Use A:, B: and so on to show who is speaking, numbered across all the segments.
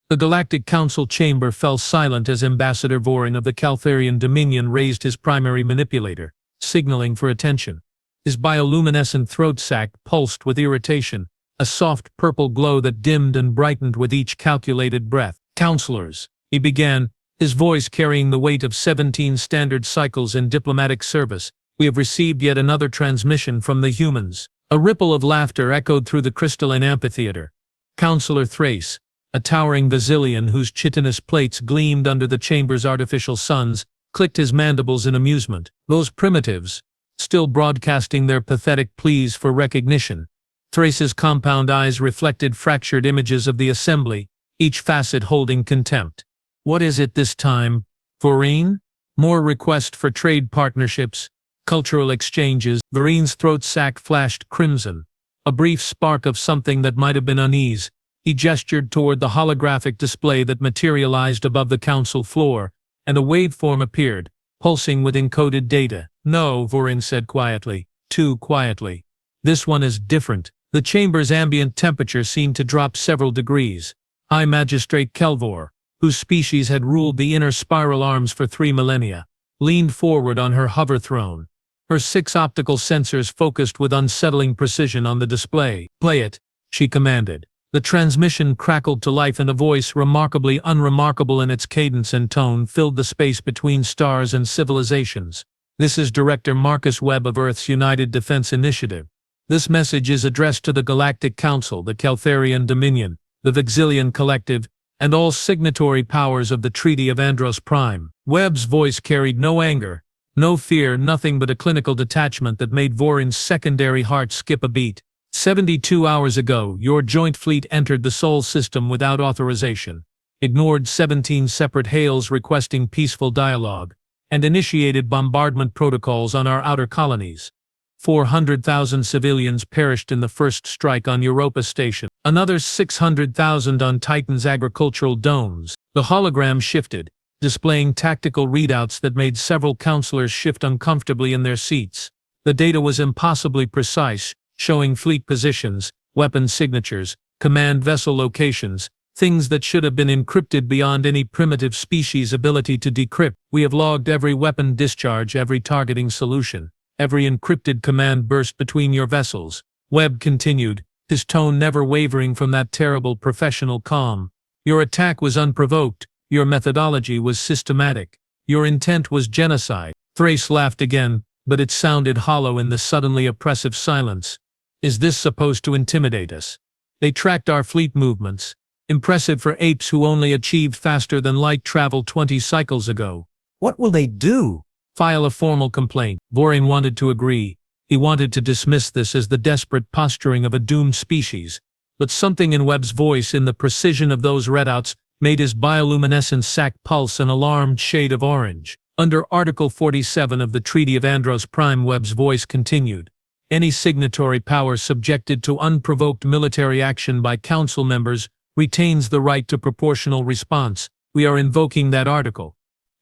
A: The Galactic Council chamber fell silent as Ambassador Vorin of the Caltharian Dominion raised his primary manipulator, signaling for attention. His bioluminescent throat sac pulsed with irritation, a soft purple glow that dimmed and brightened with each calculated breath. "Counselors," he began, his voice carrying the weight of 17 standard cycles in diplomatic service, "we have received yet another transmission from the humans." A ripple of laughter echoed through the crystalline amphitheater. Counselor Thrace, a towering Vasilian whose chitinous plates gleamed under the chamber's artificial suns, clicked his mandibles in amusement. Those primitives, still broadcasting their pathetic pleas for recognition. Thrace's compound eyes reflected fractured images of the assembly, each facet holding contempt. "What is it this time, Vorin? More request for trade partnerships, cultural exchanges?" Vorin's throat sac flashed crimson, a brief spark of something that might have been unease. He gestured toward the holographic display that materialized above the council floor, and a waveform appeared, pulsing with encoded data. "No," Vorin said quietly, too quietly. "This one is different." The chamber's ambient temperature seemed to drop several degrees. High Magistrate Kelvor, whose species had ruled the inner spiral arms for 3 millennia, leaned forward on her hover throne. Her 6 optical sensors focused with unsettling precision on the display. "Play it," she commanded. The transmission crackled to life and a voice remarkably unremarkable in its cadence and tone filled the space between stars and civilizations. "This is Director Marcus Webb of Earth's United Defense Initiative. This message is addressed to the Galactic Council, the Caltharian Dominion, the Vexillian Collective, and all signatory powers of the Treaty of Andros Prime." Webb's voice carried no anger, no fear, nothing but a clinical detachment that made Vorin's secondary heart skip a beat. 72 hours ago, your joint fleet entered the Sol system without authorization, ignored 17 separate hails requesting peaceful dialogue, and initiated bombardment protocols on our outer colonies. 400,000 civilians perished in the first strike on Europa Station. Another 600,000 on Titan's agricultural domes. The hologram shifted, displaying tactical readouts that made several counselors shift uncomfortably in their seats. The data was impossibly precise, showing fleet positions, weapon signatures, command vessel locations, things that should have been encrypted beyond any primitive species' ability to decrypt. "We have logged every weapon discharge, every targeting solution, every encrypted command burst between your vessels," Webb continued, his tone never wavering from that terrible professional calm. "Your attack was unprovoked, your methodology was systematic, your intent was genocide." Thrace laughed again, but it sounded hollow in the suddenly oppressive silence. "Is this supposed to intimidate us? They tracked our fleet movements. Impressive for apes who only achieved faster than light travel 20 cycles ago."
B: "What will they do?"
A: "File a formal complaint." Vorin wanted to agree. He wanted to dismiss this as the desperate posturing of a doomed species. But something in Webb's voice, in the precision of those readouts, made his bioluminescent sac pulse an alarmed shade of orange. "Under Article 47 of the Treaty of Andros Prime," Webb's voice continued, "any signatory power subjected to unprovoked military action by council members retains the right to proportional response. We are invoking that article.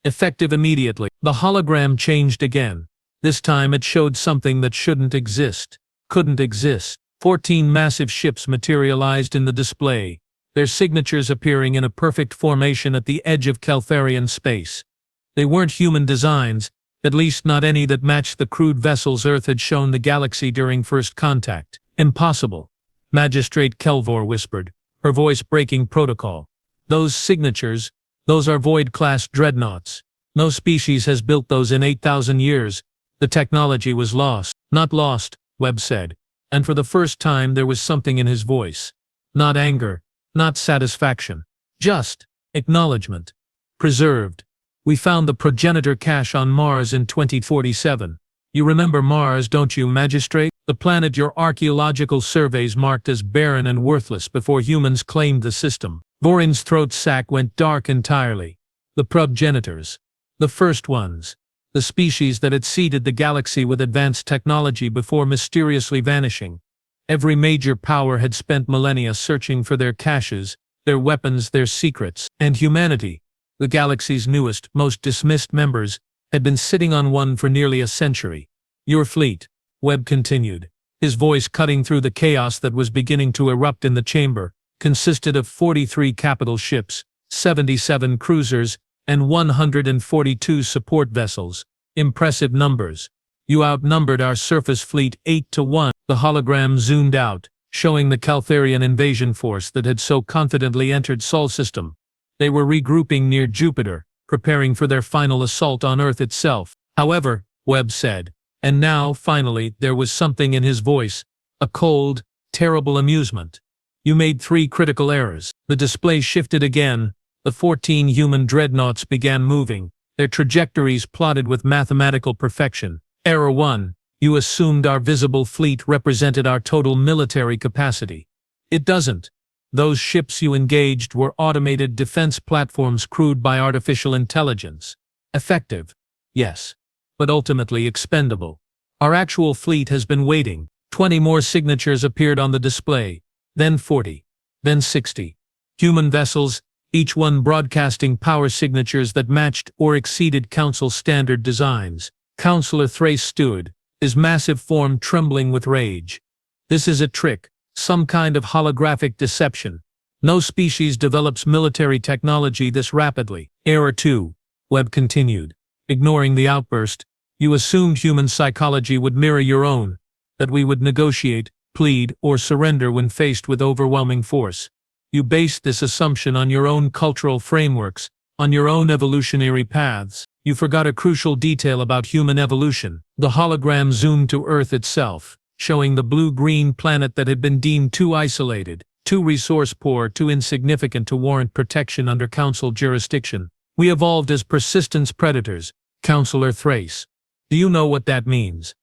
A: Effective immediately." The hologram changed again. This time it showed something that shouldn't exist, couldn't exist. 14 massive ships materialized in the display, their signatures appearing in a perfect formation at the edge of Caltharian space. They weren't human designs, at least not any that matched the crude vessels Earth had shown the galaxy during first contact. "Impossible," Magistrate Kelvor whispered, her voice breaking protocol. "Those signatures, those are Void-class dreadnoughts. No species has built those in 8,000 years. The technology was lost." "Not lost," Webb said, and for the first time there was something in his voice. Not anger, not satisfaction. Just acknowledgement. "Preserved. We found the Progenitor cache on Mars in 2047. You remember Mars, don't you, Magistrate? The planet your archaeological surveys marked as barren and worthless before humans claimed the system." Vorin's throat sac went dark entirely. The Progenitors. The first ones. The species that had seeded the galaxy with advanced technology before mysteriously vanishing. Every major power had spent millennia searching for their caches, their weapons, their secrets. And humanity, the galaxy's newest, most dismissed members, had been sitting on one for nearly a century. "Your fleet," Webb continued, his voice cutting through the chaos that was beginning to erupt in the chamber, consisted of 43 capital ships, 77 cruisers, and 142 support vessels. Impressive numbers. You outnumbered our surface fleet 8-1. The hologram zoomed out, showing the Caltharian invasion force that had so confidently entered Sol system. They were regrouping near Jupiter, preparing for their final assault on Earth itself. However, Webb said, and now, finally, there was something in his voice, a cold, terrible amusement. You made 3 critical errors. The display shifted again. The 14 human dreadnoughts began moving, their trajectories plotted with mathematical perfection. Error 1. You assumed our visible fleet represented our total military capacity. It doesn't. Those ships you engaged were automated defense platforms crewed by artificial intelligence. Effective, yes, but ultimately expendable. Our actual fleet has been waiting. 20 more signatures appeared on the display, then 40, then 60. Human vessels, each one broadcasting power signatures that matched or exceeded Council standard designs. Councillor Thrace stood, his massive form trembling with rage. This is a trick, some kind of holographic deception. No species develops military technology this rapidly. Error 2, Webb continued, ignoring the outburst. You assumed human psychology would mirror your own, that we would negotiate, plead, or surrender when faced with overwhelming force. You based this assumption on your own cultural frameworks, on your own evolutionary paths. You forgot a crucial detail about human evolution. The hologram zoomed to Earth itself, showing the blue-green planet that had been deemed too isolated, too resource-poor, too insignificant to warrant protection under Council jurisdiction. We evolved as persistence predators, Councillor Thrace. Do you know what that means?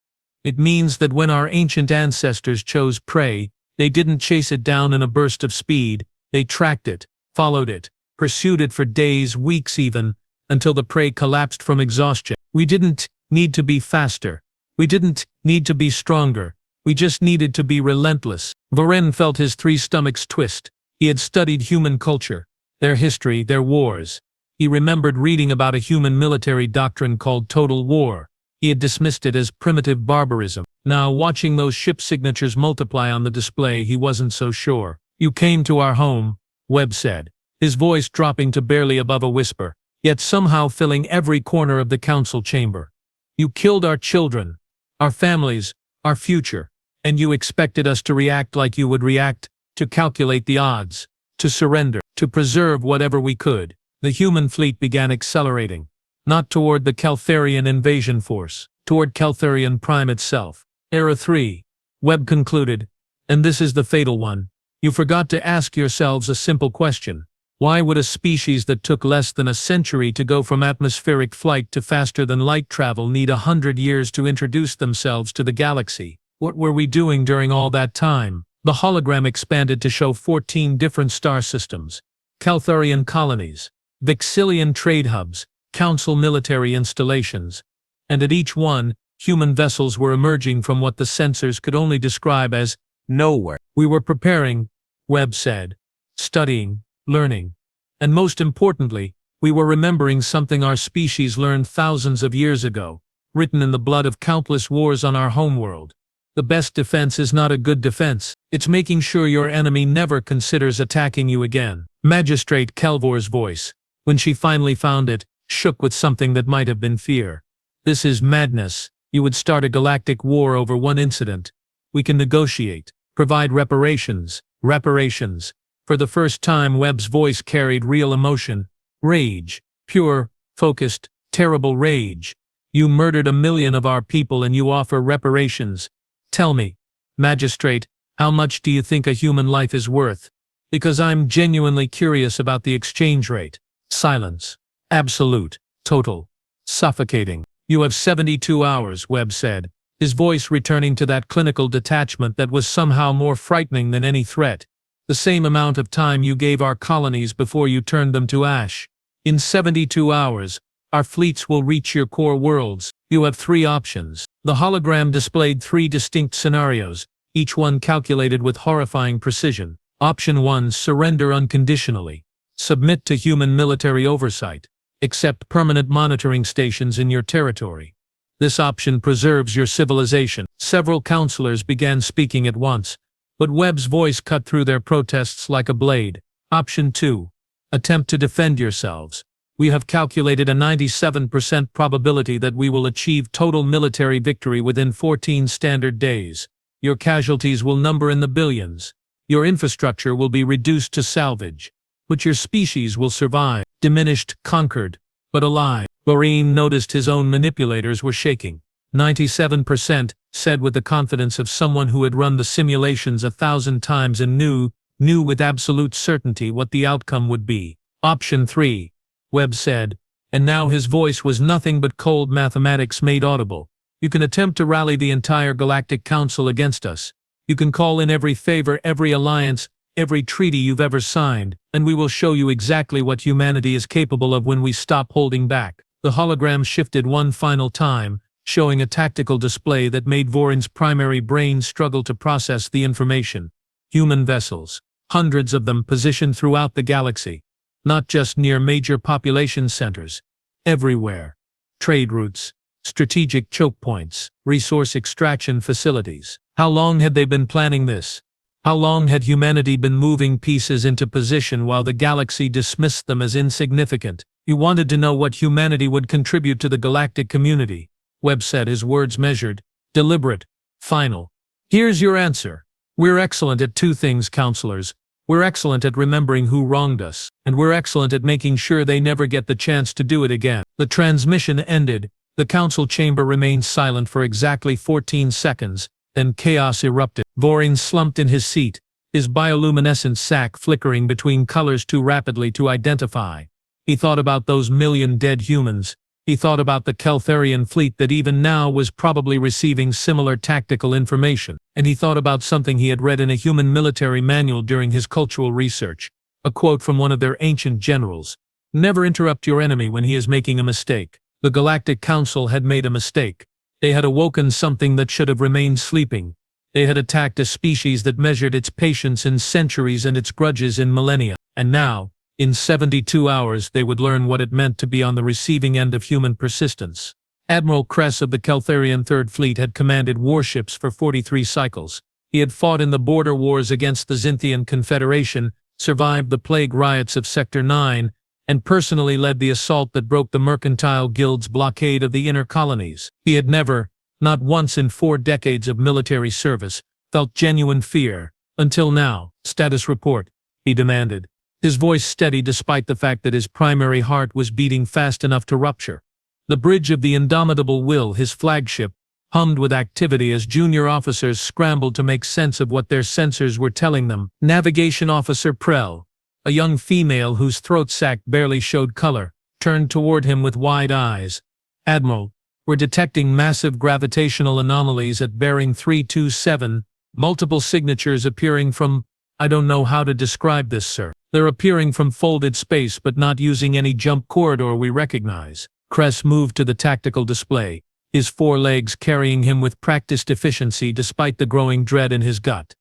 A: It means that when our ancient ancestors chose prey, they didn't chase it down in a burst of speed, they tracked it, followed it, pursued it for days, weeks even, until the prey collapsed from exhaustion. We didn't need to be faster. We didn't need to be stronger. We just needed to be relentless. Vorin felt his 3 stomachs twist. He had studied human culture, their history, their wars. He remembered reading about a human military doctrine called total war. He had dismissed it as primitive barbarism. Now, watching those ship signatures multiply on the display, he wasn't so sure. You came to our home, Webb said, his voice dropping to barely above a whisper, yet somehow filling every corner of the Council chamber. You killed our children, our families, our future, and you expected us to react like you would react, to calculate the odds, to surrender, to preserve whatever we could. The human fleet began accelerating, not toward the Caltharian invasion force, toward Caltharian Prime itself. Error 3, Webb concluded, and this is the fatal one. You forgot to ask yourselves a simple question. Why would a species that took less than a century to go from atmospheric flight to faster than light travel need 100 years to introduce themselves to the galaxy? What were we doing during all that time? The hologram expanded to show 14 different star systems, Caltharian colonies, Vixilian trade hubs, Council military installations, and at each one, human vessels were emerging from what the sensors could only describe as nowhere. We were preparing, Webb said, studying, learning, and most importantly, we were remembering something our species learned thousands of years ago, written in the blood of countless wars on our homeworld. The best defense is not a good defense, it's making sure your enemy never considers attacking you again. Magistrate Kelvor's voice, when she finally found it, shook with something that might have been fear. This is madness. You would start a galactic war over one incident. We can negotiate, provide reparations. Reparations. For the first time, Webb's voice carried real emotion. Rage. Pure, focused, terrible rage. You murdered 1 million of our people and you offer reparations. Tell me, Magistrate, how much do you think a human life is worth? Because I'm genuinely curious about the exchange rate. Silence. Absolute. Total. Suffocating. You have 72 hours, Webb said, his voice returning to that clinical detachment that was somehow more frightening than any threat. The same amount of time you gave our colonies before you turned them to ash. In 72 hours, our fleets will reach your core worlds. You have 3 options. The hologram displayed 3 distinct scenarios, each one calculated with horrifying precision. Option 1, surrender unconditionally. Submit to human military oversight. Accept permanent monitoring stations in your territory. This option preserves your civilization. Several counselors began speaking at once. But Webb's voice cut through their protests like a blade. Option 2. Attempt to defend yourselves. We have calculated a 97% probability that we will achieve total military victory within 14 standard days. Your casualties will number in the billions. Your infrastructure will be reduced to salvage. But your species will survive, diminished, conquered, but alive. Vorin noticed his own manipulators were shaking. 97%, said with the confidence of someone who had run the simulations 1,000 times and knew with absolute certainty what the outcome would be. Option 3, Webb said, and now his voice was nothing but cold mathematics made audible. You can attempt to rally the entire Galactic Council against us. You can call in every favor, every alliance, every treaty you've ever signed, and we will show you exactly what humanity is capable of when we stop holding back. The hologram shifted one final time, showing a tactical display that made Vorin's primary brain struggle to process the information. Human vessels, hundreds of them positioned throughout the galaxy, not just near major population centers, everywhere. Trade routes, strategic choke points, resource extraction facilities. How long had they been planning this? How long had humanity been moving pieces into position while the galaxy dismissed them as insignificant? He wanted to know what humanity would contribute to the galactic community. Webb said, his words measured, deliberate, final. Here's your answer. We're excellent at two things, counselors. We're excellent at remembering who wronged us, and we're excellent at making sure they never get the chance to do it again. The transmission ended. The council chamber remained silent for exactly 14 seconds, then chaos erupted. Vorin slumped in his seat, his bioluminescent sac flickering between colors too rapidly to identify. He thought about those million dead humans. He thought about the Keltharian fleet that even now was probably receiving similar tactical information. And he thought about something he had read in a human military manual during his cultural research. A quote from one of their ancient generals. Never interrupt your enemy when he is making a mistake. The Galactic Council had made a mistake. They had awoken something that should have remained sleeping. They had attacked a species that measured its patience in centuries and its grudges in millennia. And now, in 72 hours, they would learn what it meant to be on the receiving end of human persistence. Admiral Kress of the Keltharian Third Fleet had commanded warships for 43 cycles. He had fought in the border wars against the Zynthian Confederation, survived the plague riots of Sector 9, and personally led the assault that broke the Mercantile Guild's blockade of the inner colonies. He had never, not once in 4 decades of military service, felt genuine fear, until now. Status report, he demanded. His voice steady despite the fact that his primary heart was beating fast enough to rupture. The bridge of the Indomitable Will, his flagship, hummed with activity as junior officers scrambled to make sense of what their sensors were telling them. Navigation Officer Prell, a young female whose throat sac barely showed color, turned toward him with wide eyes. Admiral, we're detecting massive gravitational anomalies at bearing 327, multiple signatures appearing from… I don't know how to describe this, sir. They're appearing from folded space but not using any jump corridor we recognize. Kress moved to the tactical display, his 4 legs carrying him with practiced efficiency despite the growing dread in his gut.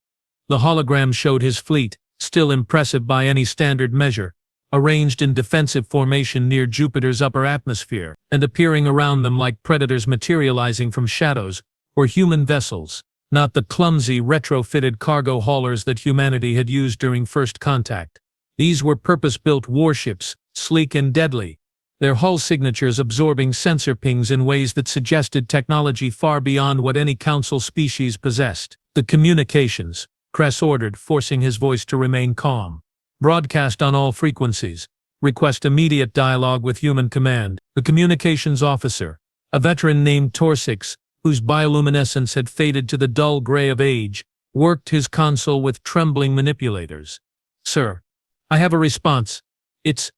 A: The hologram showed his fleet, still impressive by any standard measure, arranged in defensive formation near Jupiter's upper atmosphere, and appearing around them like predators materializing from shadows, were human vessels, not the clumsy retrofitted cargo haulers that humanity had used during first contact. These were purpose-built warships, sleek and deadly, their hull signatures absorbing sensor pings in ways that suggested technology far beyond what any council species possessed. The communications, Kress ordered, forcing his voice to remain calm. Broadcast on all frequencies. Request immediate dialogue with human command. The communications officer, a veteran named Torsix, whose bioluminescence had faded to the dull gray of age, worked his console with trembling manipulators. Sir, I have a response. It's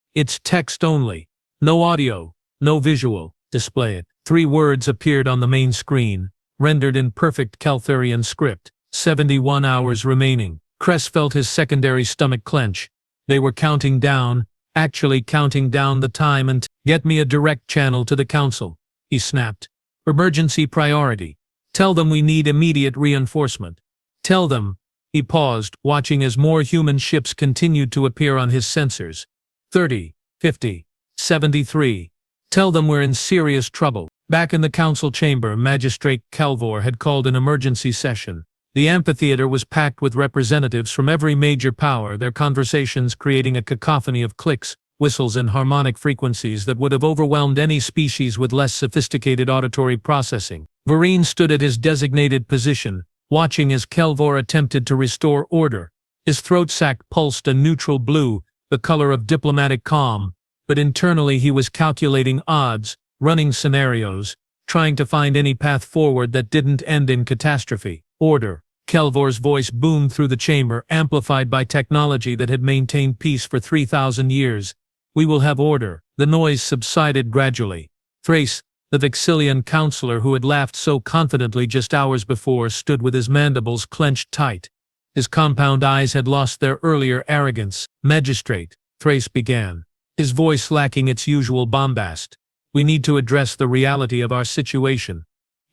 A: text only. No audio, no visual. Display it. 3 words appeared on the main screen, rendered in perfect Keltharian script. 71 hours remaining. Kress felt his secondary stomach clench. They were counting down, actually counting down the time and… Get me a direct channel to the council, he snapped. Emergency priority. Tell them we need immediate reinforcement. Tell them… He paused, watching as more human ships continued to appear on his sensors. 30, 50, 73. Tell them we're in serious trouble. Back in the council chamber, Magistrate Calvor had called an emergency session. The amphitheater was packed with representatives from every major power, their conversations creating a cacophony of clicks, whistles and harmonic frequencies that would have overwhelmed any species with less sophisticated auditory processing. Vorin stood at his designated position, watching as Kelvor attempted to restore order. His throat sac pulsed a neutral blue, the color of diplomatic calm, but internally he was calculating odds, running scenarios, trying to find any path forward that didn't end in catastrophe. Order. Kelvor's voice boomed through the chamber, amplified by technology that had maintained peace for 3,000 years. We will have order. The noise subsided gradually. Thrace, the Vexillian counselor who had laughed so confidently just hours before, stood with his mandibles clenched tight. His compound eyes had lost their earlier arrogance. Magistrate, Thrace began, his voice lacking its usual bombast. We need to address the reality of our situation.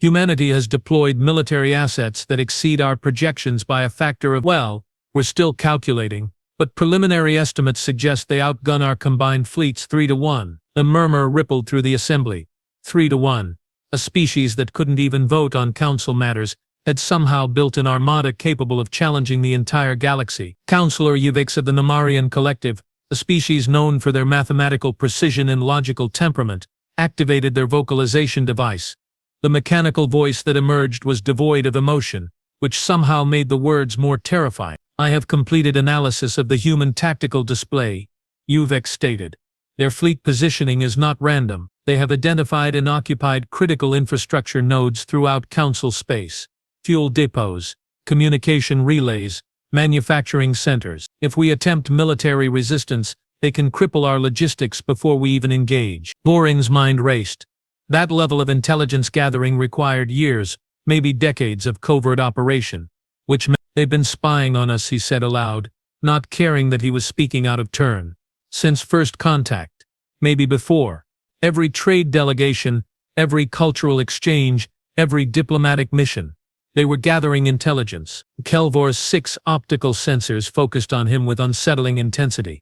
A: Humanity has deployed military assets that exceed our projections by a factor of, well, we're still calculating, but preliminary estimates suggest they outgun our combined fleets 3-1. A murmur rippled through the assembly. 3-1. A species that couldn't even vote on council matters had somehow built an armada capable of challenging the entire galaxy. Counselor Yuvix of the Namarian Collective, a species known for their mathematical precision and logical temperament, activated their vocalization device. The mechanical voice that emerged was devoid of emotion, which somehow made the words more terrifying. I have completed analysis of the human tactical display, Yuvix stated. Their fleet positioning is not random. They have identified and occupied critical infrastructure nodes throughout Council space. Fuel depots, communication relays, manufacturing centers. If we attempt military resistance, they can cripple our logistics before we even engage. Vorin's mind raced. That level of intelligence gathering required years, maybe decades of covert operation, which meant they've been spying on us, he said aloud, not caring that he was speaking out of turn. Since first contact. Maybe before. Every trade delegation, every cultural exchange, every diplomatic mission. They were gathering intelligence. Kelvor's 6 optical sensors focused on him with unsettling intensity.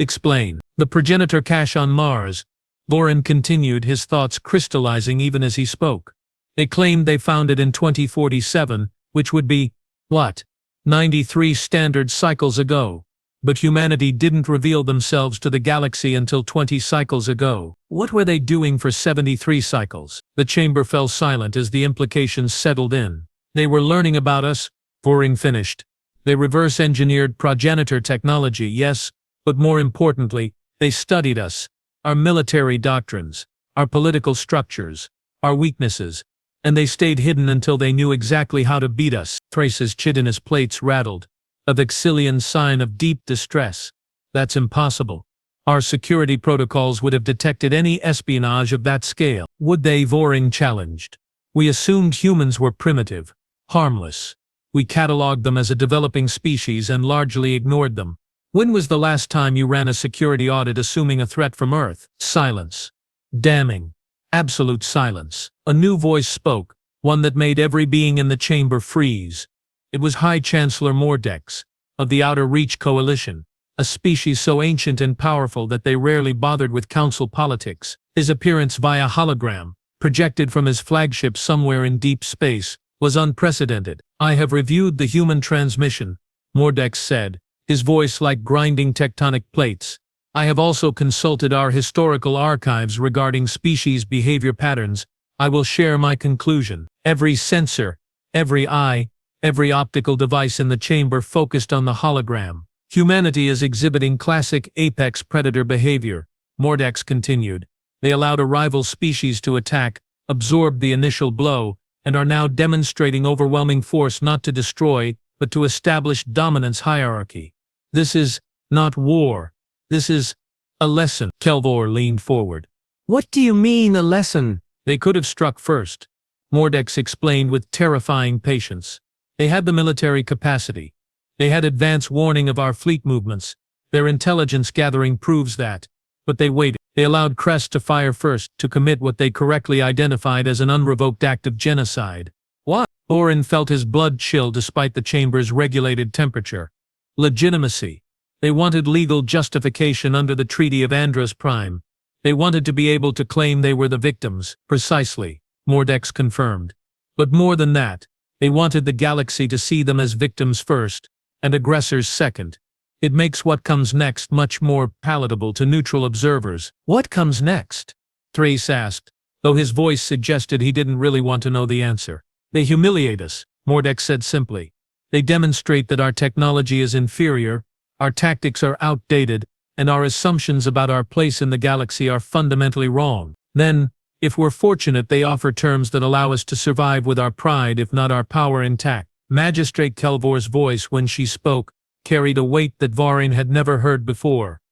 A: Explain. The Progenitor cache on Mars. Vorin continued, his thoughts crystallizing even as he spoke. They claimed they found it in 2047, which would be, what? 93 standard cycles ago. But humanity didn't reveal themselves to the galaxy until 20 cycles ago. What were they doing for 73 cycles? The chamber fell silent as the implications settled in. They were learning about us, Vorin finished. They reverse-engineered Progenitor technology, yes, but more importantly, they studied us, our military doctrines, our political structures, our weaknesses, and they stayed hidden until they knew exactly how to beat us. Thrace's chitinous plates rattled, a Vexillian sign of deep distress. That's impossible. Our security protocols would have detected any espionage of that scale. Would they? Vorin challenged. We assumed humans were primitive, harmless. We catalogued them as a developing species and largely ignored them. When was the last time you ran a security audit assuming a threat from Earth? Silence. Damning. Absolute silence. A new voice spoke, one that made every being in the chamber freeze. It was High Chancellor Mordex, of the Outer Reach Coalition, a species so ancient and powerful that they rarely bothered with council politics. His appearance via hologram, projected from his flagship somewhere in deep space, was unprecedented. I have reviewed the human transmission, Mordex said, his voice like grinding tectonic plates. I have also consulted our historical archives regarding species behavior patterns. I will share my conclusion. Every sensor, every eye, every optical device in the chamber focused on the hologram. Humanity is exhibiting classic apex predator behavior, Mordex continued. They allowed a rival species to attack, absorbed the initial blow, and are now demonstrating overwhelming force not to destroy, but to establish dominance hierarchy. This is not war. This is a lesson. Kelvor leaned forward. What do you mean, a lesson? They could have struck first, Mordex explained with terrifying patience. They had the military capacity. They had advance warning of our fleet movements. Their intelligence gathering proves that. But they waited. They allowed Kress to fire first, to commit what they correctly identified as an unrevoked act of genocide. What? Vorin felt his blood chill despite the chamber's regulated temperature. Legitimacy. They wanted legal justification under the Treaty of Andros Prime. They wanted to be able to claim they were the victims. Precisely, Mordex confirmed. But more than that, They wanted the galaxy to see them as victims first, and aggressors second. It makes what comes next much more palatable to neutral observers. What comes next? Thrace asked, though his voice suggested he didn't really want to know the answer. They humiliate us, Mordek said simply. They demonstrate that our technology is inferior, our tactics are outdated, and our assumptions about our place in the galaxy are fundamentally wrong. Then, if we're fortunate, they offer terms that allow us to survive with our pride if not our power intact. Magistrate Kelvor's voice when she spoke carried a weight that Vorin had never heard before.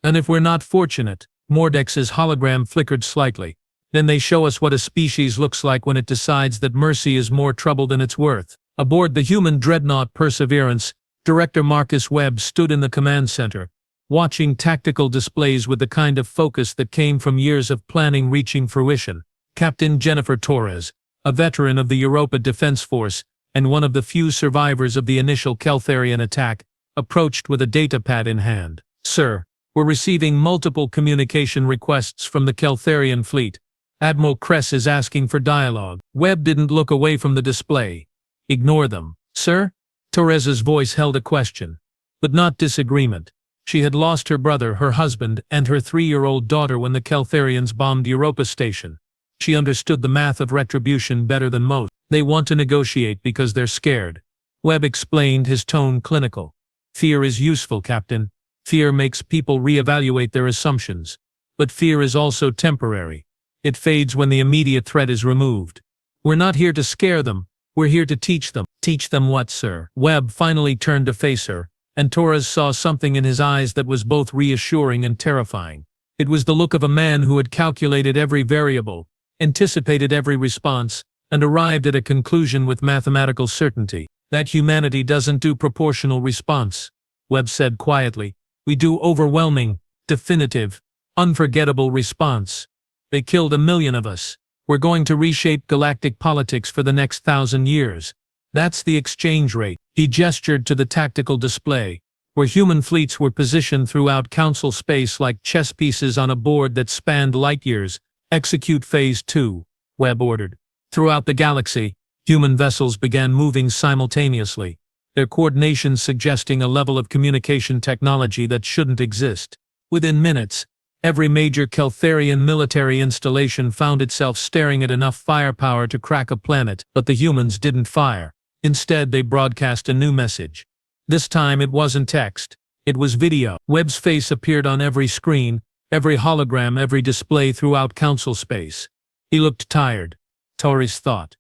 A: And if we're not fortunate, Mordek's hologram flickered slightly. Then they show us what a species looks like when it decides that mercy is more trouble than it's worth. Aboard the human dreadnought Perseverance, Director Marcus Webb stood in the command center, watching tactical displays with the kind of focus that came from years of planning reaching fruition. Captain Jennifer Torres, a veteran of the Europa Defense Force and one of the few survivors of the initial Keltharian attack, approached with a datapad in hand. Sir, we're receiving multiple communication requests from the Keltharian fleet. Admiral Kress is asking for dialogue. Webb didn't look away from the display. Ignore them. Sir? Torres's voice held a question, but not disagreement. She had lost her brother, her husband, and her 3-year-old daughter when the Keltharians bombed Europa Station. She understood the math of retribution better than most. They want to negotiate because they're scared. Webb explained, his tone clinical. Fear is useful, Captain. Fear makes people reevaluate their assumptions. But fear is also temporary. It fades when the immediate threat is removed. We're not here to scare them. We're here to teach them. Teach them what, sir? Webb finally turned to face her, and Torres saw something in his eyes that was both reassuring and terrifying. It was the look of a man who had calculated every variable, anticipated every response, and arrived at a conclusion with mathematical certainty. That humanity doesn't do proportional response, Webb said quietly. We do overwhelming, definitive, unforgettable response. They killed 1 million of us. We're going to reshape galactic politics for the next 1,000 years. That's the exchange rate. He gestured to the tactical display, where human fleets were positioned throughout Council space like chess pieces on a board that spanned light years. Execute Phase 2, Webb ordered. Throughout the galaxy, human vessels began moving simultaneously, their coordination suggesting a level of communication technology that shouldn't exist. Within minutes, every major Keltharian military installation found itself staring at enough firepower to crack a planet, but the humans didn't fire. Instead, they broadcast a new message. This time it wasn't text, it was video. Webb's face appeared on every screen, every hologram, every display throughout Council space. He looked tired, Torres thought.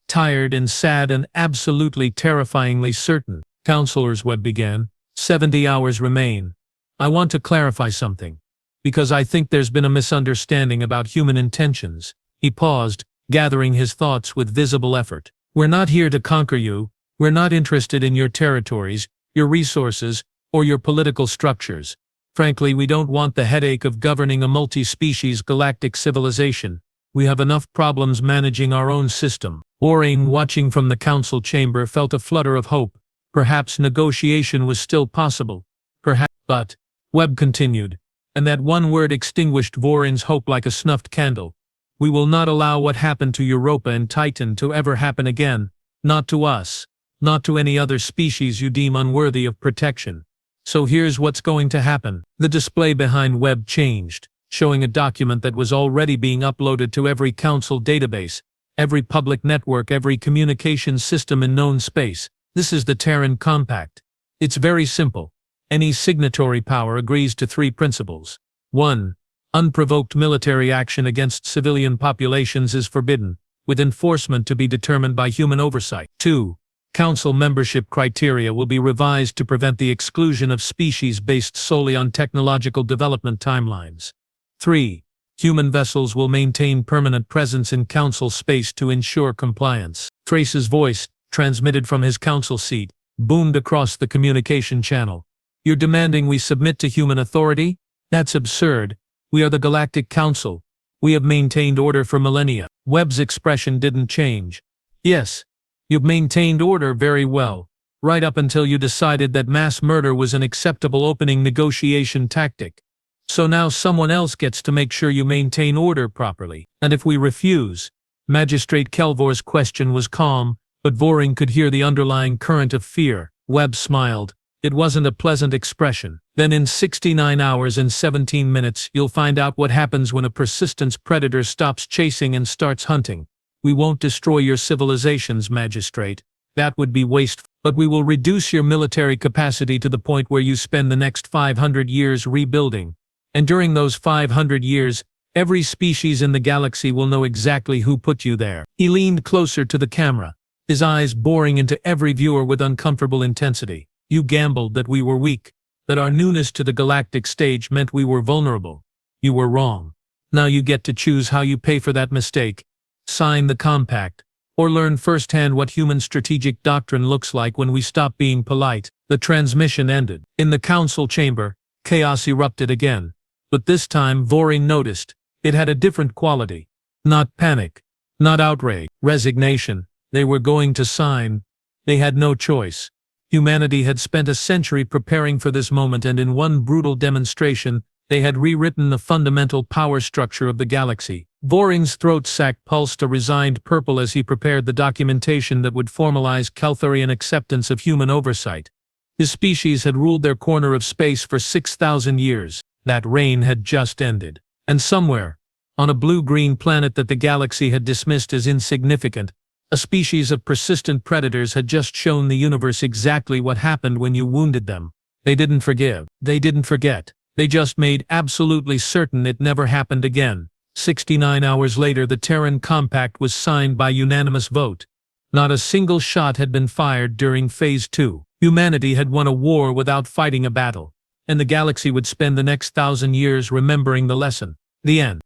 A: Tired and sad and absolutely terrifyingly certain. Counselors, Webb began. 70 hours remain. I want to clarify something. Because I think there's been a misunderstanding about human intentions. He paused, gathering his thoughts with visible effort. We're not here to conquer you. We're not interested in your territories, your resources, or your political structures. Frankly, we don't want the headache of governing a multi-species galactic civilization. We have enough problems managing our own system. Vorin, watching from the council chamber, felt a flutter of hope. Perhaps negotiation was still possible. Perhaps, but, Webb continued, and that one word extinguished Vorin's hope like a snuffed candle. We will not allow what happened to Europa and Titan to ever happen again. Not to us. Not to any other species you deem unworthy of protection. So here's what's going to happen. The display behind Webb changed, showing a document that was already being uploaded to every council database, every public network, every communication system in known space. This is the Terran Compact. It's very simple. Any signatory power agrees to 3 principles. 1. Unprovoked military action against civilian populations is forbidden, with enforcement to be determined by human oversight. 2. Council membership criteria will be revised to prevent the exclusion of species based solely on technological development timelines. 3. Human vessels will maintain permanent presence in Council space to ensure compliance. Trace's voice, transmitted from his Council seat, boomed across the communication channel. You're demanding we submit to human authority? That's absurd. We are the Galactic Council. We have maintained order for millennia. Webb's expression didn't change. Yes, you've maintained order very well, right up until you decided that mass murder was an acceptable opening negotiation tactic. So now someone else gets to make sure you maintain order properly. And if we refuse? Magistrate Kelvor's question was calm, But Vorin could hear the underlying current of fear. Webb smiled. It wasn't a pleasant expression. Then in 69 hours and 17 minutes, you'll find out what happens when a persistent predator stops chasing and starts hunting. We won't destroy your civilizations, Magistrate. That would be wasteful. But we will reduce your military capacity to the point where you spend the next 500 years rebuilding. And during those 500 years, every species in the galaxy will know exactly who put you there. He leaned closer to the camera, his eyes boring into every viewer with uncomfortable intensity. You gambled that we were weak, that our newness to the galactic stage meant we were vulnerable. You were wrong. Now you get to choose how you pay for that mistake. Sign the compact, or learn firsthand what human strategic doctrine looks like when we stop being polite. The transmission ended. In the council chamber, chaos erupted again. But this time Vorin noticed. It had a different quality. Not panic. Not outrage. Resignation. They were going to sign. They had no choice. Humanity had spent a century preparing for this moment, and in one brutal demonstration, they had rewritten the fundamental power structure of the galaxy. Vorin's throat sac pulsed a resigned purple as he prepared the documentation that would formalize Caltharian acceptance of human oversight. His species had ruled their corner of space for 6,000 years. That reign had just ended. And somewhere, on a blue-green planet that the galaxy had dismissed as insignificant, a species of persistent predators had just shown the universe exactly what happened when you wounded them. They didn't forgive. They didn't forget. They just made absolutely certain it never happened again. 69 hours later, the Terran compact was signed by unanimous vote. Not a single shot had been fired during Phase 2. Humanity had won a war without fighting a battle, and the galaxy would spend the next 1,000 years remembering the lesson. The end.